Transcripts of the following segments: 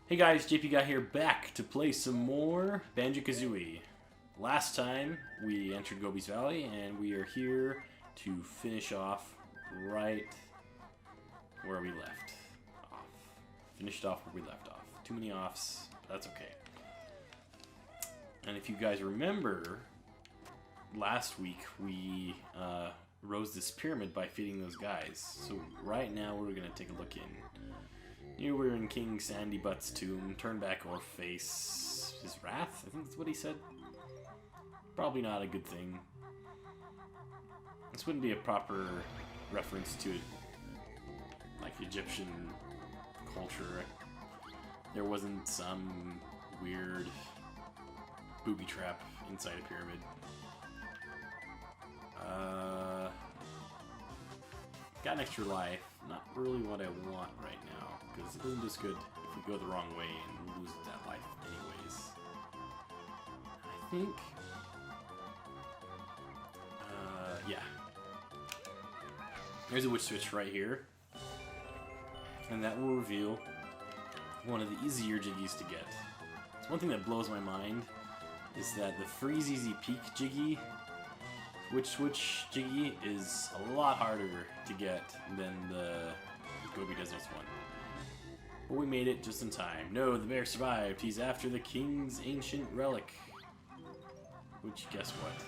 Hey guys, JP Guy here, back to play some more Banjo-Kazooie. Last time we entered Gobi's Valley, and we are here to finish off right where we left off. Finished off where we left off. Too many offs, but that's okay. And if you guys remember, last week we rose this pyramid by feeding those guys. So right now we're going to take a look in. You were in King Sandy Butt's tomb, turn back or face his wrath, I think that's what he said. Probably not a good thing. This wouldn't be a proper reference to, like, Egyptian culture. There wasn't some weird booby trap inside a pyramid. Got an extra life. Not really what I want right now, because it isn't just good if we go the wrong way and lose that life anyways. I think... yeah. There's a witch switch right here. And that will reveal one of the easier jiggies to get. So one thing that blows my mind is that the Freeze Easy Peak jiggy, Switch jiggy, is a lot harder to get than the Gobi Deserts one. But we made it just in time. No, the bear survived. He's after the king's ancient relic. Which, guess what?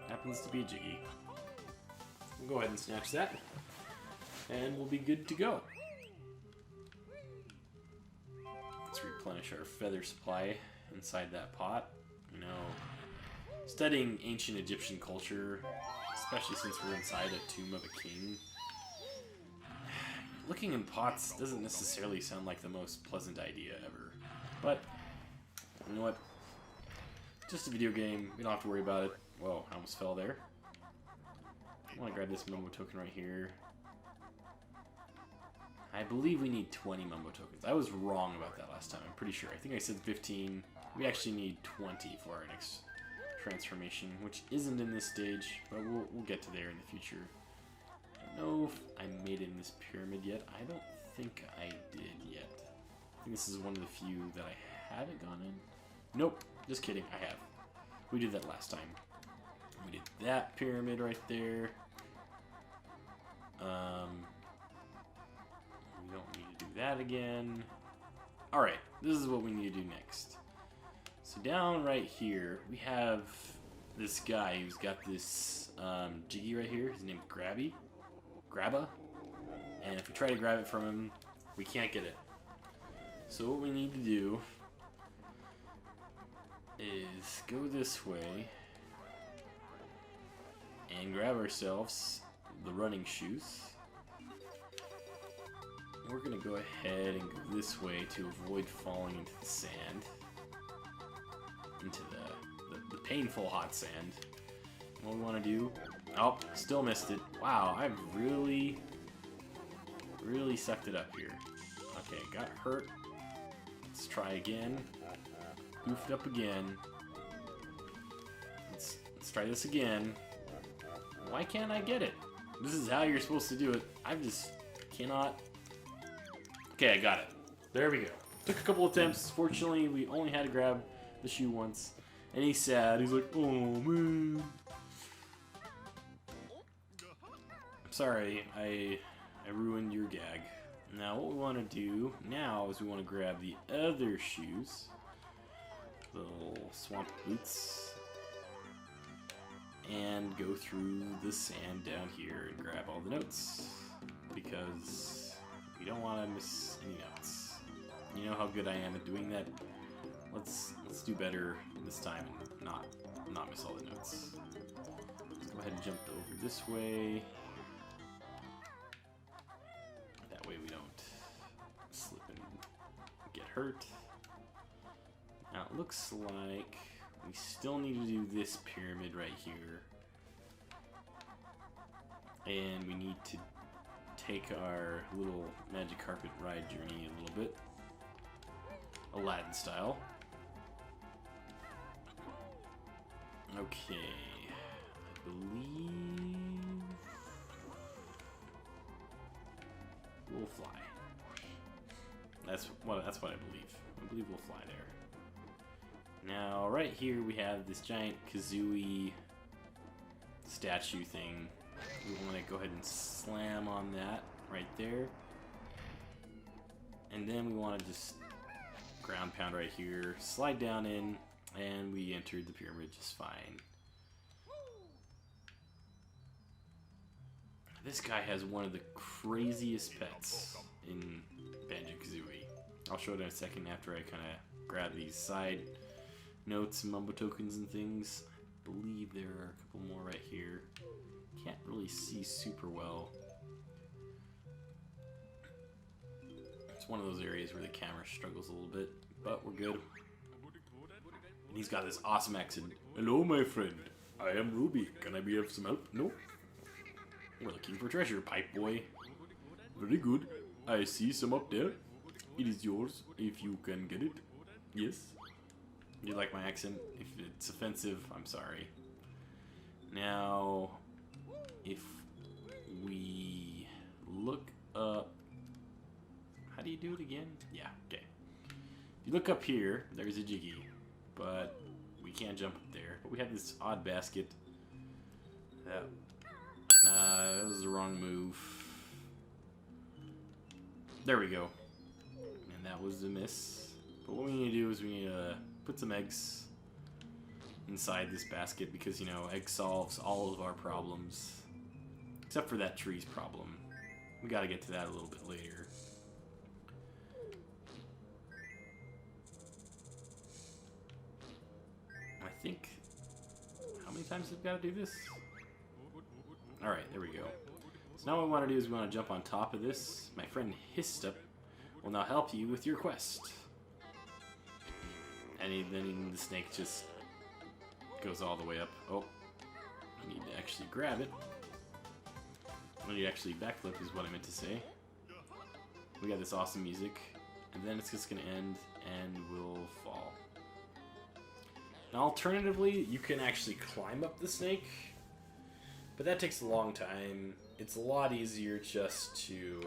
Happens to be a jiggy. We'll go ahead and snatch that. And we'll be good to go. Let's replenish our feather supply inside that pot. You know, studying ancient Egyptian culture, especially since we're inside a tomb of a king, looking in pots doesn't necessarily sound like the most pleasant idea ever. But, you know what? Just a video game, we don't have to worry about it. Whoa, I almost fell there. I want to grab this Mumbo token right here. I believe we need 20 Mumbo tokens. I was wrong about that last time, I'm pretty sure. I think I said 15. We actually need 20 for our next transformation, which isn't in this stage, but we'll get to there in the future. I don't know if I made it in this pyramid yet. I don't think I did yet. I think this is one of the few that I haven't gone in. Nope, just kidding, I have. We did that last time. We did that pyramid right there. We don't need to do that again. Alright, this is what we need to do next. So down right here, we have this guy who's got this jiggy right here. His name's Grabba. And if we try to grab it from him, we can't get it. So what we need to do is go this way and grab ourselves the running shoes. We're going to go ahead and go this way to avoid falling into the sand. Into the painful hot sand. What we want to do... Oh, still missed it. Wow, I've really sucked it up here. Okay, got hurt. Let's try again. Goofed up again. Let's try this again. Why can't I get it? This is how you're supposed to do it. I just cannot... Okay, I got it. There we go. Took a couple attempts. Fortunately, we only had to grab the shoe once. And he's sad. He's like, oh man. I'm sorry, I ruined your gag. Now what we want to do now is we want to grab the other shoes. Little swamp boots. And go through the sand down here and grab all the notes. Because we don't want to miss any notes. You know how good I am at doing that. Let's do better this time and not miss all the notes. Let's go ahead and jump over this way. That way we don't slip and get hurt. Now it looks like we still need to do this pyramid right here. And we need to take our little magic carpet ride journey a little bit. Aladdin style. Okay, I believe we'll fly. That's what I believe. I believe we'll fly there. Now, right here we have this giant Kazooie statue thing. We want to go ahead and slam on that right there. And then we want to just ground pound right here, slide down in, and we entered the pyramid just fine. This guy has one of the craziest pets in Banjo-Kazooie. I'll show it in a second after I kind of grab these side notes and mumbo tokens and things. I believe there are a couple more right here. Can't really see super well. It's one of those areas where the camera struggles a little bit, but we're good. And he's got this awesome accent. Hello, my friend. I am Ruby. Can I be of some help? No? We're looking for treasure, pipe boy. Very good. I see some up there. It is yours if you can get it. Yes. You like my accent? If it's offensive, I'm sorry. Now, if we look up... How do you do it again? Yeah, okay. If you look up here, there's a Jiggy, but we can't jump up there. But we have this odd basket. That was the wrong move. There we go. And that was a miss. But what we need to do is we need to put some eggs inside this basket because, you know, egg solves all of our problems. Except for that tree's problem. We gotta get to that a little bit later. I think... How many times have we got to do this? Alright, there we go. So now what we want to do is we want to jump on top of this. My friend Histop will now help you with your quest. And then the snake just goes all the way up. Oh, I need to actually grab it. I need to actually backflip is what I meant to say. We got this awesome music. And then it's just going to end and we'll fall. Now alternatively, you can actually climb up the snake. But that takes a long time. It's a lot easier just to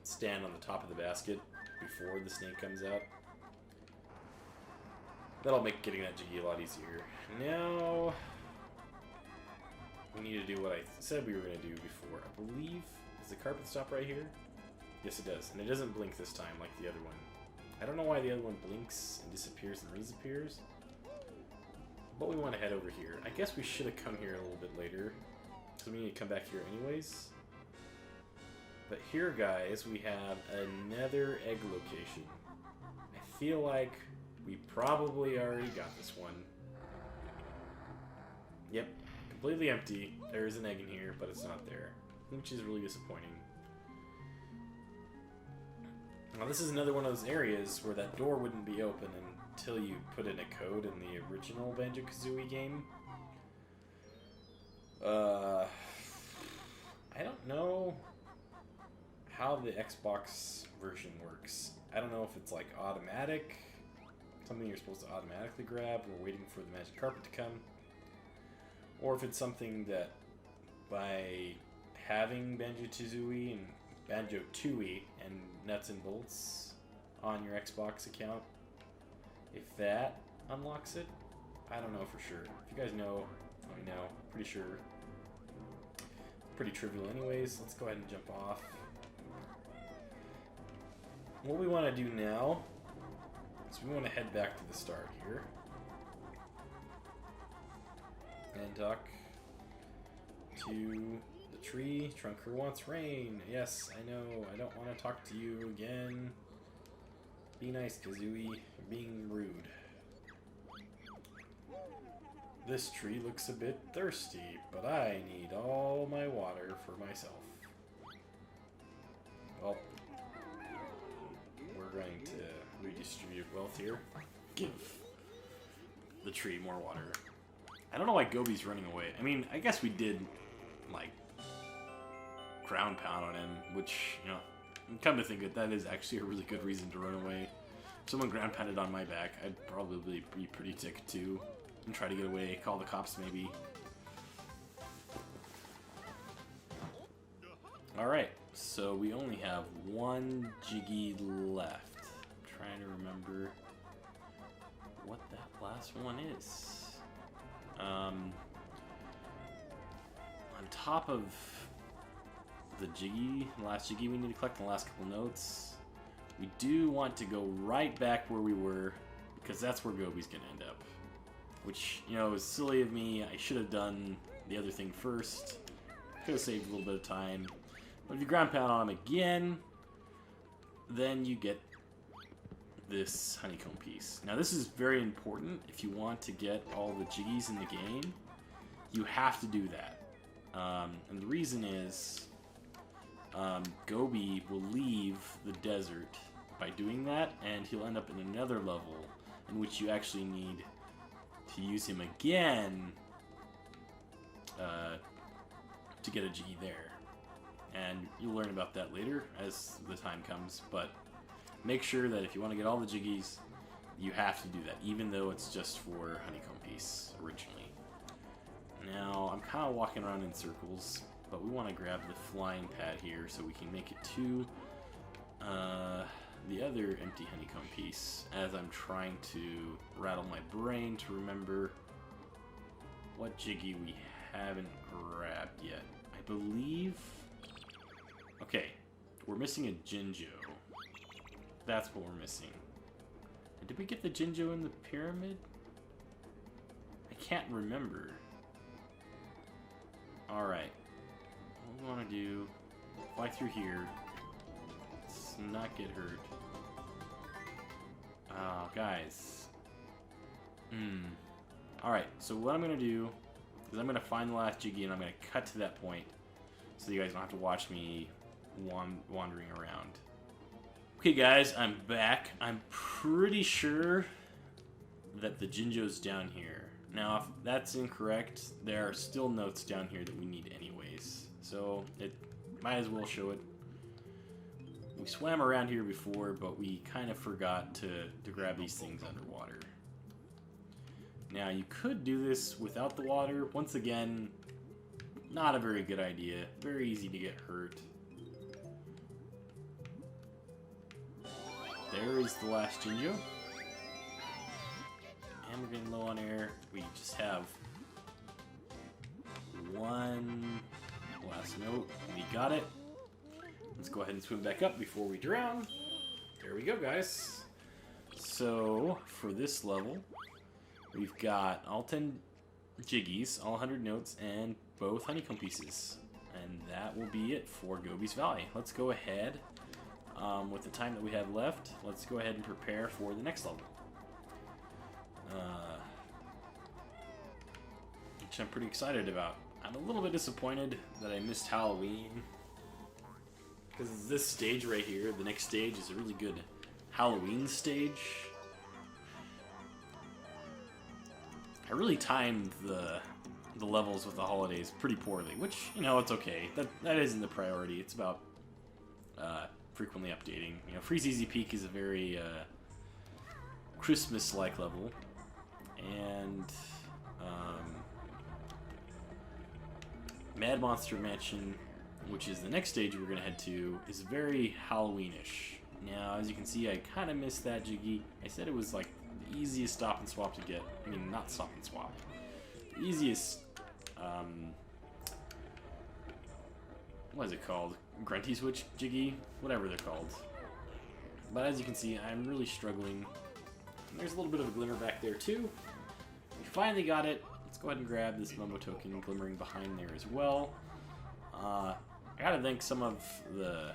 stand on the top of the basket before the snake comes out. That'll make getting that Jiggy a lot easier. Now, we need to do what I said we were going to do before. I believe, does the carpet stop right here? Yes, it does. And it doesn't blink this time like the other one. I don't know why the other one blinks and disappears and reappears. But we want to head over here. I guess we should have come here a little bit later. Because we need to come back here anyways. But here, guys, we have another egg location. I feel like we probably already got this one. Yep, completely empty. There is an egg in here, but it's not there. Which is really disappointing. Now, this is another one of those areas where that door wouldn't be open until you put in a code in the original Banjo-Kazooie game. I don't know how the Xbox version works. I don't know if it's like automatic, something you're supposed to automatically grab, or waiting for the magic carpet to come, or if it's something that by having Banjo-Kazooie and Banjo-Tooie and nuts and bolts on your Xbox account, if that unlocks it. I don't know for sure. If you guys know, let me know. Pretty sure. Pretty trivial anyways. Let's go ahead and jump off. What we want to do now is we want to head back to the start here. And talk to the tree. Trunker wants rain. Yes, I know. I don't want to talk to you again. Be nice, Kazooie. You're being rude. This tree looks a bit thirsty, but I need all my water for myself. Well, we're going to redistribute wealth here. Give the tree more water. I don't know why Gobi's running away. I mean, I guess we did, like, ground pound on him, which, you know, come to think of it, that is actually a really good reason to run away. If someone ground pounded on my back, I'd probably be pretty ticked too. And try to get away, call the cops maybe. Alright, So we only have one Jiggy left. I'm trying to remember what that last one is. On top of the Jiggy, the last Jiggy we need to collect in the last couple notes, we do want to go right back where we were, because that's where Gobi's gonna end up. Which, you know, was silly of me. I should have done the other thing first. Could have saved a little bit of time. But if you ground pound on him again, then you get this honeycomb piece. Now this is very important. If you want to get all the Jiggies in the game, you have to do that. And the reason is, Gobi will leave the desert by doing that, and he'll end up in another level in which you actually need to use him again to get a Jiggy there. And you'll learn about that later as the time comes, but make sure that if you want to get all the Jiggies, you have to do that, even though it's just for honeycomb piece originally. Now, I'm kind of walking around in circles, but we want to grab the flying pad here so we can make it to the other empty honeycomb piece, as I'm trying to rattle my brain to remember what Jiggy we haven't grabbed yet. I believe... Okay, we're missing a Jinjo. That's what we're missing. And did we get the Jinjo in the pyramid? I can't remember. Alright. What we want to do, fly through here. Let's not get hurt. Oh, guys. Alright, so what I'm going to do is I'm going to find the last Jiggy and I'm going to cut to that point so you guys don't have to watch me wandering around. Okay guys, I'm back. I'm pretty sure that the Jinjo's down here. Now, if that's incorrect, there are still notes down here that we need anyways. So, it might as well show it. We swam around here before, but we kind of forgot to grab these things underwater. Now, you could do this without the water. Once again, not a very good idea. Very easy to get hurt. There is the last Jinjo. And we're getting low on air. We just have one last note. We got it. Let's go ahead and swim back up before we drown. There we go, guys. So, for this level, we've got all 10 Jiggies, all 100 notes, and both honeycomb pieces. And that will be it for Gobi's Valley. Let's go ahead. With the time that we have left, let's go ahead and prepare for the next level. Which I'm pretty excited about. I'm a little bit disappointed that I missed Halloween, because this stage right here, the next stage, is a really good Halloween stage. I really timed the levels with the holidays pretty poorly, which, you know, it's okay. That isn't the priority. It's about frequently updating. You know, Freeze Easy Peak is a very Christmas-like level, and Mad Monster Mansion, which is the next stage we're going to head to, is very Halloweenish. Now, as you can see, I kind of missed that Jiggy. I said it was like the easiest stop and swap to get. I mean, not stop and swap. The easiest, what is it called? Grunty Switch Jiggy? Whatever they're called. But as you can see, I'm really struggling. And there's a little bit of a glimmer back there too. We finally got it. Let's go ahead and grab this Mumbo token glimmering behind there as well. I gotta thank some of the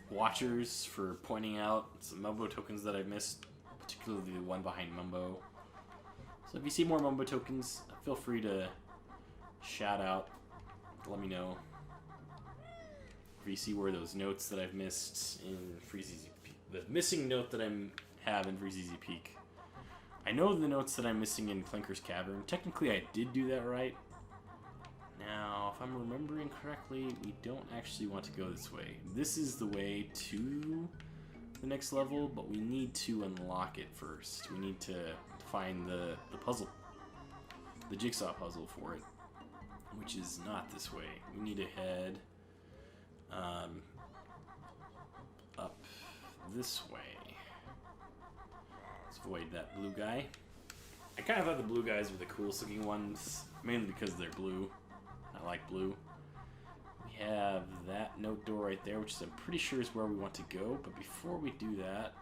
watchers for pointing out some Mumbo tokens that I've missed, particularly the one behind Mumbo. So if you see more Mumbo tokens, feel free to shout out, let me know. If you see where those notes that I've missed in Freeze Easy Peak, the missing note that I have in Freeze Easy Peak. I know the notes that I'm missing in Clinker's Cavern. Technically, I did do that right. Now, if I'm remembering correctly, we don't actually want to go this way. This is the way to the next level, but we need to unlock it first. We need to find the puzzle, the jigsaw puzzle for it, which is not this way. We need to head up this way. Let's avoid that blue guy. I kind of thought the blue guys were the coolest looking ones, mainly because they're blue. I like blue. We have that note door right there, which is I'm pretty sure is where we want to go. But before we do that,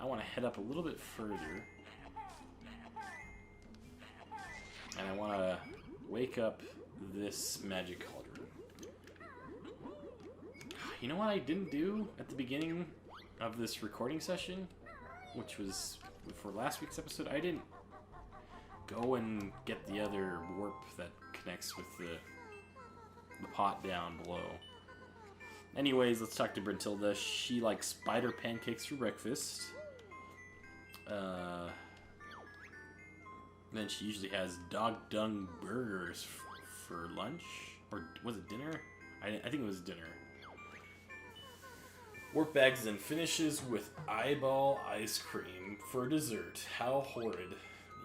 I want to head up a little bit further. And I want to wake up this magic cauldron. You know what I didn't do at the beginning of this recording session, which was for last week's episode? I didn't go and get the other warp that connects with the pot down below. Anyways, let's talk to Brentilda. She likes spider pancakes for breakfast. Then she usually has dog dung burgers for lunch. Or was it dinner? I think it was dinner. Warp bags then finishes with eyeball ice cream for dessert. How horrid.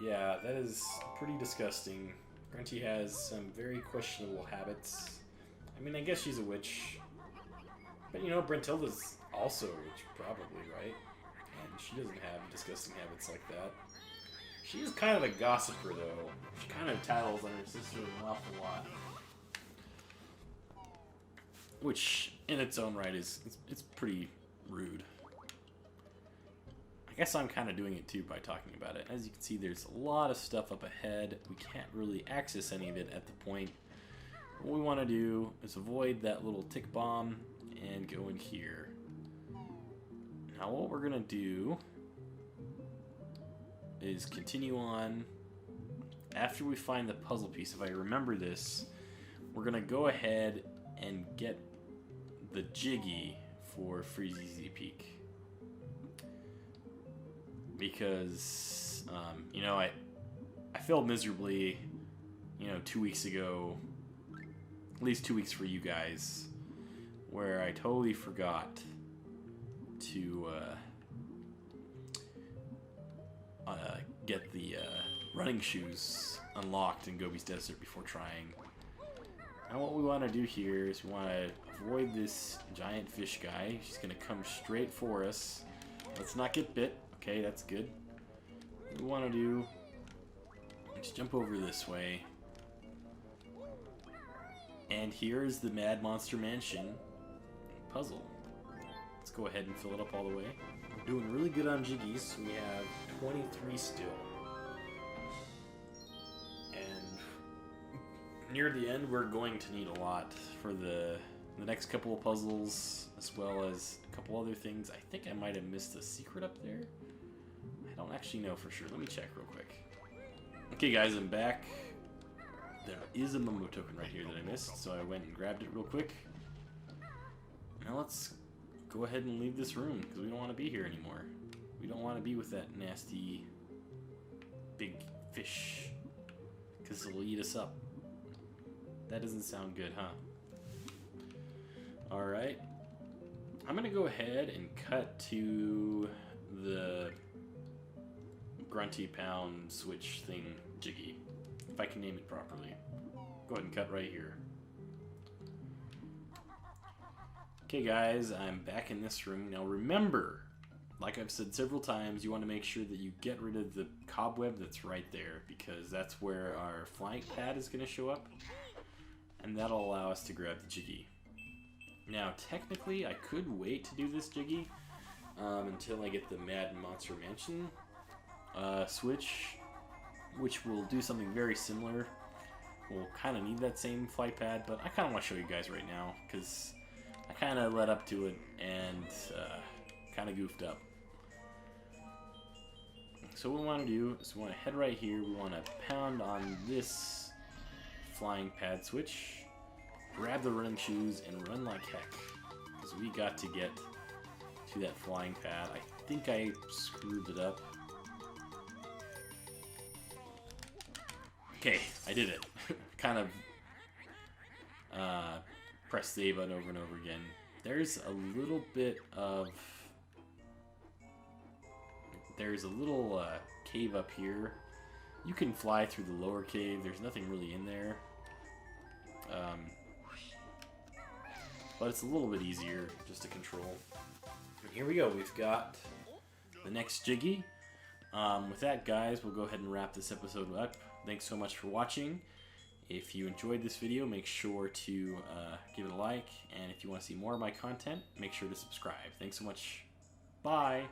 Yeah, that is pretty disgusting. Grunty has some very questionable habits. I mean, I guess she's a witch. But you know, Brentilda's also a witch, probably, right? And she doesn't have disgusting habits like that. She's kind of a gossiper, though. She kind of tattles on her sister an awful lot. Which, in its own right, it's pretty rude. I guess I'm kind of doing it, too, by talking about it. As you can see, there's a lot of stuff up ahead. We can't really access any of it at the point. What we want to do is avoid that little tick bomb and go in here. Now, what we're going to do is continue on. After we find the puzzle piece, if I remember this, we're going to go ahead and get the Jiggy for Freezy Peak. Because, you know, I failed miserably, 2 weeks ago, at least 2 weeks for you guys, where I totally forgot to get the running shoes unlocked in Gobi's Desert before trying. Now what we want to do here is we want to avoid this giant fish guy. She's going to come straight for us. Let's not get bit. Okay, that's good. What we want to do is jump over this way. And here's the Mad Monster Mansion puzzle. Let's go ahead and fill it up all the way. We're doing really good on Jiggies. We have 23 still. Near the end, we're going to need a lot for the next couple of puzzles, as well as a couple other things. I think I might have missed a secret up there. I don't actually know for sure. Let me check real quick. Okay, guys, I'm back. There is a Momo token right here that I missed, so I went and grabbed it real quick. Now let's go ahead and leave this room, because we don't want to be here anymore. We don't want to be with that nasty big fish, because it'll eat us up. That doesn't sound good, huh? Alright. I'm going to go ahead and cut to the Grunty Pound Switch thing, Jiggy. If I can name it properly. Go ahead and cut right here. Okay guys, I'm back in this room. Now remember, like I've said several times, you want to make sure that you get rid of the cobweb that's right there, because that's where our flying pad is going to show up. And that'll allow us to grab the Jiggy. Now, technically, I could wait to do this Jiggy until I get the Mad Monster Mansion switch, which will do something very similar. We'll kind of need that same flight pad, but I kind of want to show you guys right now, because I kind of led up to it and kind of goofed up. So what we want to do is we want to head right here. We want to pound on this flying pad switch, grab the running shoes, and run like heck, because we got to get to that flying pad. I think I screwed it up. Okay, I did it. Kind of press the A button over and over again. There's a little bit of... There's a little cave up here. You can fly through the lower cave. There's nothing really in there. but it's a little bit easier just to control. And here we go, we've got the next Jiggy. With that, guys, we'll go ahead and wrap this episode up. Thanks so much for watching. If you enjoyed this video, make sure to give it a like, and if you want to see more of my content, make sure to subscribe. Thanks so much. Bye!